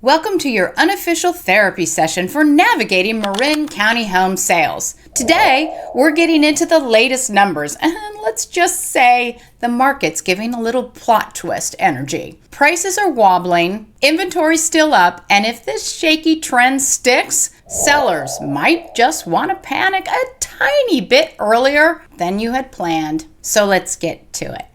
Welcome to your unofficial therapy session for navigating Marin County home sales. Today, we're getting into the latest numbers, and let's just say the market's giving a little plot twist energy. Prices are wobbling, inventory's still up, and if this shaky trend sticks, sellers might just want to panic a tiny bit earlier than you had planned. So let's get to it.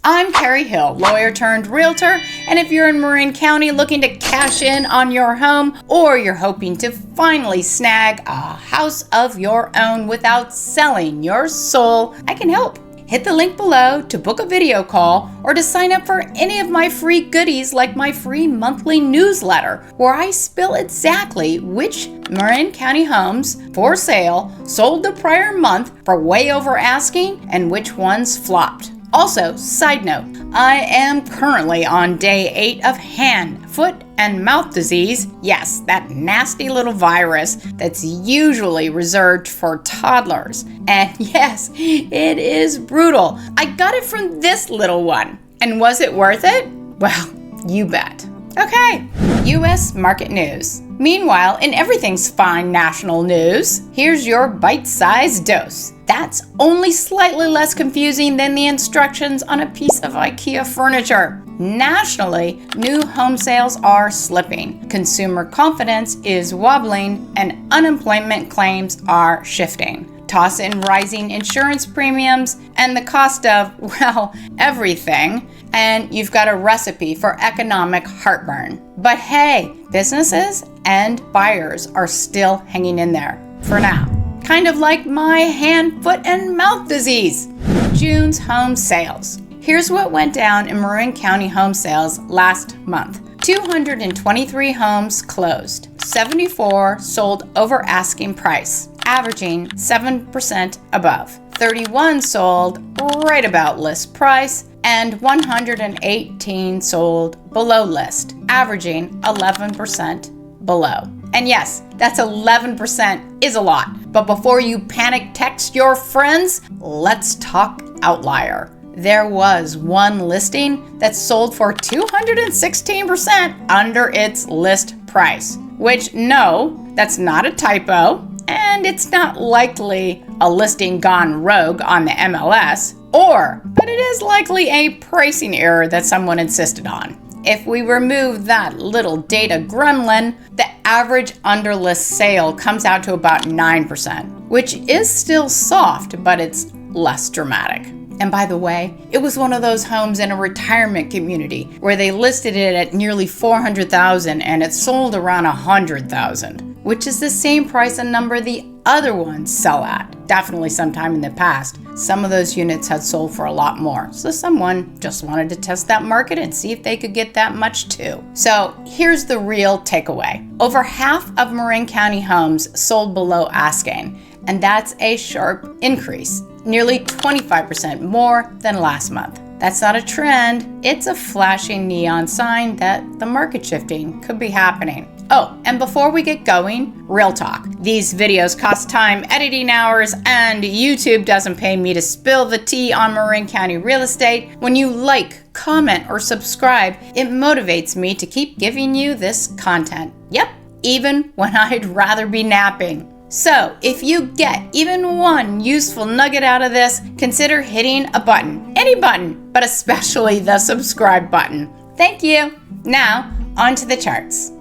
I'm Karrie Hill, lawyer turned realtor, and if you're in Marin County looking to cash in on your home, or you're hoping to finally snag a house of your own without selling your soul, I can help. Hit the link below to book a video call or to sign up for any of my free goodies like my free monthly newsletter, where I spill exactly which Marin County homes for sale sold the prior month for way over asking and which ones flopped. Also, side note, I am currently on day 8 of hand, foot, and mouth disease. Yes, that nasty little virus that's usually reserved for toddlers. And yes, it is brutal. I got it from this little one. And was it worth it? Well, you bet. Okay, U.S. market news. Meanwhile, in everything's fine national news, here's your bite-sized dose. That's only slightly less confusing than the instructions on a piece of IKEA furniture. Nationally, new home sales are slipping, consumer confidence is wobbling, and unemployment claims are shifting. Toss in rising insurance premiums and the cost of, well, everything, and you've got a recipe for economic heartburn. But hey, businesses and buyers are still hanging in there for now. Kind of like my hand, foot, and mouth disease. June's home sales. Here's what went down in Marin County home sales last month. 223 homes closed. 74 sold over asking price, averaging 7% above. 31 sold right about list price, and 118 sold below list, averaging 11% below. And yes, that's 11% is a lot. But before you panic text your friends, let's talk outlier. There was one listing that sold for 216% under its list price, which no, that's not a typo, and it's not likely a listing gone rogue on the MLS, but it is likely a pricing error that someone insisted on. If we remove that little data gremlin, the average underlist sale comes out to about 9%, which is still soft, but it's less dramatic. And by the way, it was one of those homes in a retirement community where they listed it at nearly $400,000 and it sold around $100,000, which is the same price and number the other ones sell at. Definitely sometime in the past, some of those units had sold for a lot more. So someone just wanted to test that market and see if they could get that much too. So here's the real takeaway. Over half of Marin County homes sold below asking, and that's a sharp increase. Nearly 25% more than last month. That's not a trend, it's a flashing neon sign that the market shifting could be happening. Oh, and before we get going, real talk. These videos cost time, editing hours, and YouTube doesn't pay me to spill the tea on Marin County real estate. When you like, comment, or subscribe, it motivates me to keep giving you this content. Yep, even when I'd rather be napping. So, if you get even one useful nugget out of this, consider hitting a button. Any button, but especially the subscribe button. Thank you. Now, on to the charts.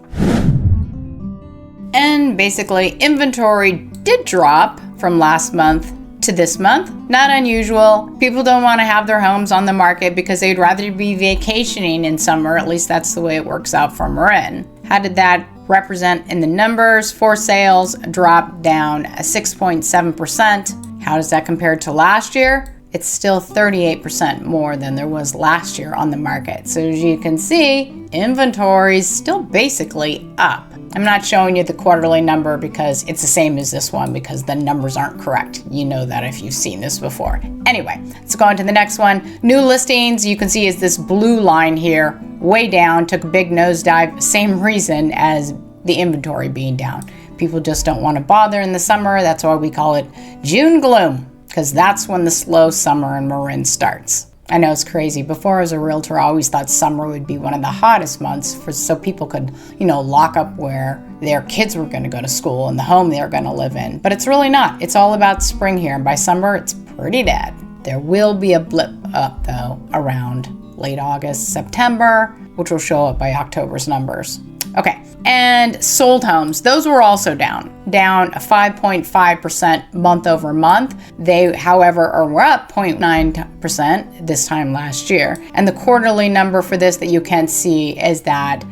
And basically, inventory did drop from last month to this month. Not unusual. People don't want to have their homes on the market because they'd rather be vacationing in summer. At least that's the way it works out for Marin. How did that represent in the numbers? For sales dropped down 6.7%. How does that compare to last year? It's still 38% more than there was last year on the market. So as you can see, inventory is still basically up. I'm not showing you the quarterly number because it's the same as this one because the numbers aren't correct. You know that if you've seen this before. Anyway, let's go on to the next one. New listings, you can see is this blue line here, way down, took a big nosedive. Same reason as the inventory being down. People just don't want to bother in the summer. That's why we call it June gloom, because that's when the slow summer in Marin starts. I know it's crazy. Before as a realtor, I always thought summer would be one of the hottest months so people could, lock up where their kids were going to go to school and the home they were going to live in. But it's really not. It's all about spring here. And by summer, it's pretty dead. There will be a blip up, though, around late August, September, which will show up by October's numbers. Okay, and sold homes, those were also down 5.5% month over month. They, however, were up 0.9% this time last year. And the quarterly number for this that you can see is that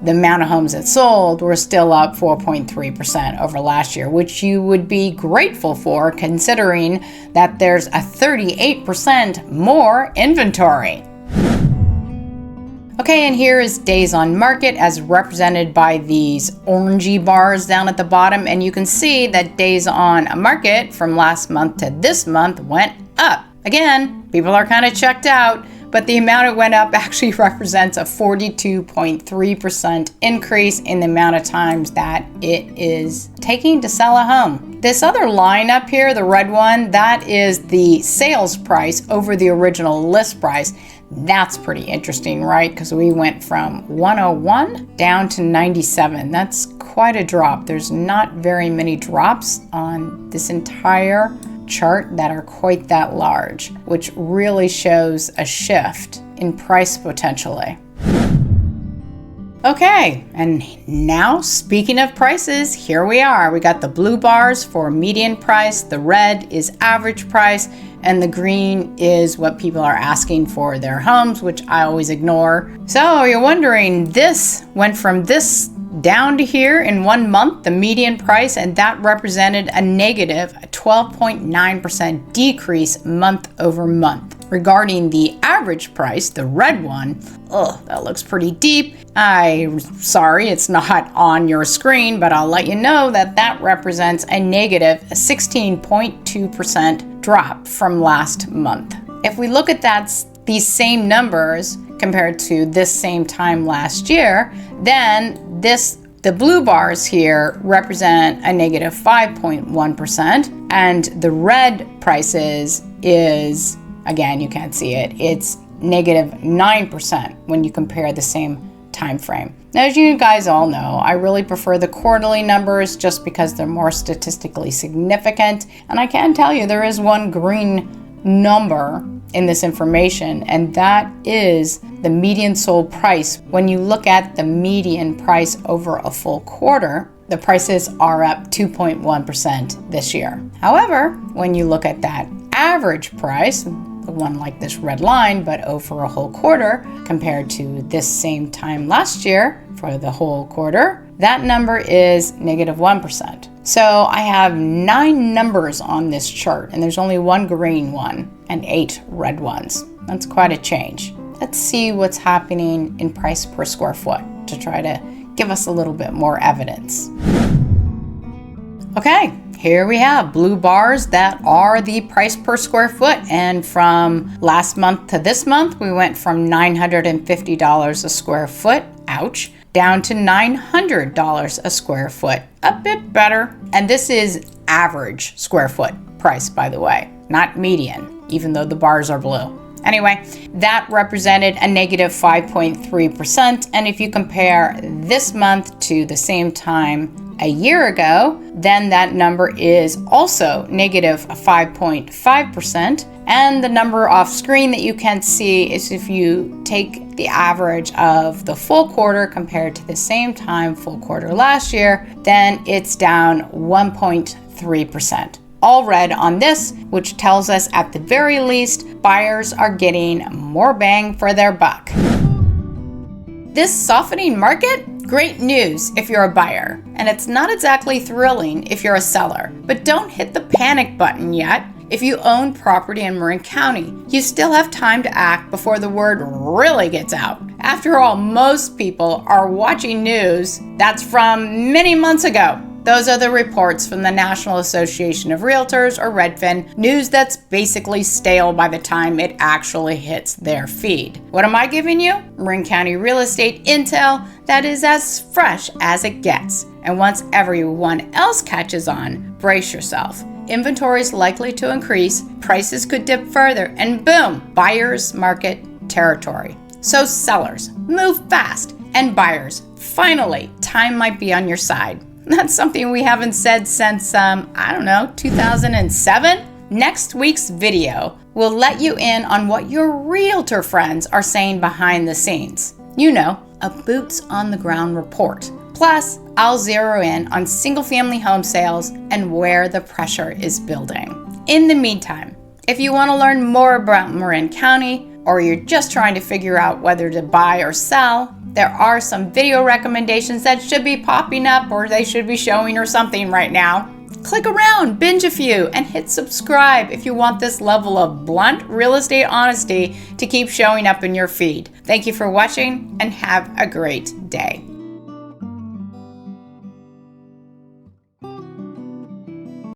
the amount of homes that sold were still up 4.3% over last year, which you would be grateful for considering that there's a 38% more inventory. Okay, and here is days on market as represented by these orangey bars down at the bottom. And you can see that days on market from last month to this month went up. Again, people are kind of checked out, but the amount it went up actually represents a 42.3% increase in the amount of times that it is taking to sell a home. This other line up here, the red one, that is the sales price over the original list price. That's pretty interesting, right? Because we went from 101 down to 97. That's quite a drop. There's not very many drops on this entire chart that are quite that large, which really shows a shift in price potentially. Okay, and now speaking of prices, here we are. We got the blue bars for median price, the red is average price, and the green is what people are asking for their homes, which I always ignore. So you're wondering, this went from this down to here in 1 month, the median price, and that represented a negative 12.9% decrease month over month. Regarding the average price, the red one, that looks pretty deep. I'm sorry it's not on your screen, but I'll let you know that that represents a negative 16.2% drop from last month. If we look at these same numbers compared to this same time last year, then the blue bars here represent a negative 5.1%, and the red prices is, again, you can't see it, it's negative 9% when you compare the same time frame. Now, as you guys all know, I really prefer the quarterly numbers just because they're more statistically significant. And I can tell you there is one green number in this information, and that is the median sold price. When you look at the median price over a full quarter, the prices are up 2.1% this year. However, when you look at that average price, the one like this red line, but over a whole quarter compared to this same time last year for the whole quarter, that number is negative 1%. So I have 9 numbers on this chart, and there's only one green one and 8 red ones. That's quite a change. Let's see what's happening in price per square foot to try to give us a little bit more evidence. Okay, here we have blue bars that are the price per square foot. And from last month to this month, we went from $950 a square foot, ouch, down to $900 a square foot, a bit better. And this is average square foot price, by the way, not median, even though the bars are blue. Anyway, that represented a negative 5.3%. And if you compare this month to the same time a year ago, then that number is also negative 5.5%. And the number off screen that you can see is if you take the average of the full quarter compared to the same time full quarter last year, then it's down 1.3%. All red on this, which tells us at the very least, buyers are getting more bang for their buck. This softening market? Great news if you're a buyer, and it's not exactly thrilling if you're a seller. But don't hit the panic button yet. If you own property in Marin County, you still have time to act before the word really gets out. After all, most people are watching news that's from many months ago. Those are the reports from the National Association of Realtors, or Redfin, news that's basically stale by the time it actually hits their feed. What am I giving you? Marin County real estate intel that is as fresh as it gets. And once everyone else catches on, brace yourself. inventory is likely to increase, prices could dip further, and boom, buyer's market territory. So sellers, move fast, and buyers, finally, time might be on your side. That's something we haven't said since, 2007? Next week's video will let you in on what your realtor friends are saying behind the scenes. You know, a boots on the ground report. Plus, I'll zero in on single-family home sales and where the pressure is building. In the meantime, if you want to learn more about Marin County, or you're just trying to figure out whether to buy or sell, there are some video recommendations that should be popping up, or they should be showing or something right now. Click around, binge a few, and hit subscribe if you want this level of blunt real estate honesty to keep showing up in your feed. Thank you for watching, and have a great day.